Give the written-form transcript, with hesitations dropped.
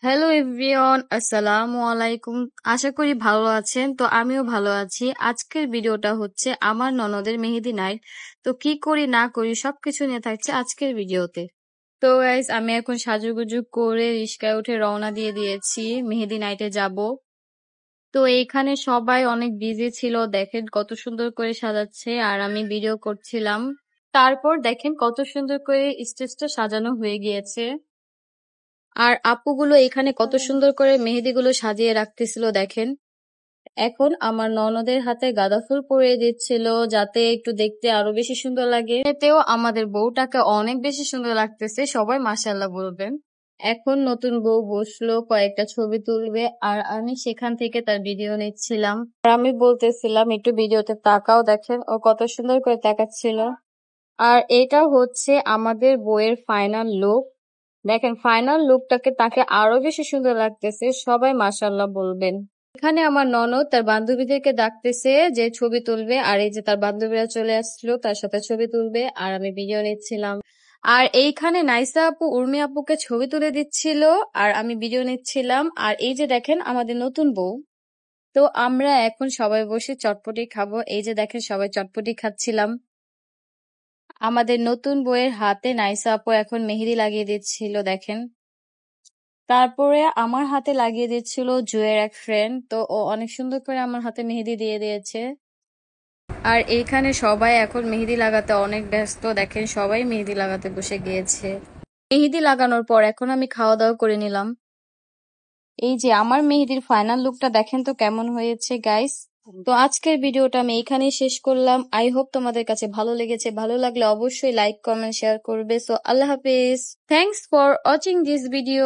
Hello everyone, আসসালামু আলাইকুম। আশা করি ভালো আছেন। তো আমিও ভালো আছি। আজকের ভিডিওটা হচ্ছে আমার ননদের মেহেদি নাইট। তো কি করি না করি সবকিছু নিয়ে থাকছে আজকের ভিডিওতে। তো গাইস, আমি এখন সাজুগুজু করে রিস্কায় উঠে রওনা দিয়ে দিয়েছি, মেহেদি নাইটে যাব। তো এইখানে সবাই অনেক বিজি ছিল, দেখেন কত সুন্দর করে সাজাচ্ছে আর আমি ভিডিও করছিলাম। তারপর দেখেন কত সুন্দর করে স্টেজটা সাজানো হয়ে গিয়েছে। আর আপুগুলো এখানে কত সুন্দর করে মেহেদিগুলো সাজিয়ে রাখতেছিল দেখেন। এখন আমার ননদের হাতে গাঁদা ফুল পরিয়ে দিচ্ছিল যাতে একটু দেখতে আরো বেশি সুন্দর লাগে। এতেও আমাদের বউটাকে অনেক বেশি সুন্দর লাগতেছে, সবাই মাশাআল্লাহ বলবেন। এখন নতুন বউ বসলো, কয়েকটা ছবি তুলবে আর আমি সেখান থেকে তার ভিডিও নিচ্ছিলাম। আর আমি বলতেছিলাম একটু ভিডিওতে তাকাও, দেখেন ও কত সুন্দর করে তাকাচ্ছিল। আর এটা হচ্ছে আমাদের বইয়ের ফাইনাল লুক। দেখেন ফাইনাল লুকটাকে তাকে আরো বেশি সুন্দর লাগতেছে, সবাই মাশাআল্লাহ বলবেন। এখানে আমার ননদ তার বান্ধবীদেরকে ডাকতেছে যে ছবি তুলবে, আর এই যে তার বান্ধবীরা চলে আসছিল তার সাথে ছবি তুলবে আর আমি ভিডিও নিচ্ছিলাম। আর এইখানে নাইসা আপু উর্মি আপুকে ছবি তুলে দিচ্ছিল আর আমি ভিডিও নিচ্ছিলাম। আর এই যে দেখেন আমাদের নতুন বউ। তো আমরা এখন সবাই বসে চটপটি খাবো, এই যে দেখেন সবাই চটপটি খাচ্ছিলাম। আমাদের নতুন বউয়ের হাতে নাইসা আপু এখন মেহেদি লাগিয়ে দিচ্ছিল দেখেন। তারপরে আমার হাতে লাগিয়ে দিচ্ছিল জুয়ের এক ফ্রেন্ড, তো ও অনেক সুন্দর করে আমার হাতে মেহেদি দিয়ে দিয়েছে। আর এইখানে সবাই এখন মেহেদি লাগাতে অনেক ব্যস্ত, দেখেন সবাই মেহেদি লাগাতে বসে গিয়েছে। মেহেদি লাগানোর পর এখন আমি খাওয়া দাওয়া করে নিলাম। এই যে আমার মেহেদির ফাইনাল লুকটা দেখেন তো কেমন হয়েছে গাইস। তো আজকের ভিডিওটা আমি এখানেই শেষ করলাম। আই হোপ তোমাদের কাছে ভালো লেগেছে। ভালো লাগলে অবশ্যই লাইক কমেন্ট শেয়ার করবে। সো আল্লাহ হাফেজ। Thanks for watching this video.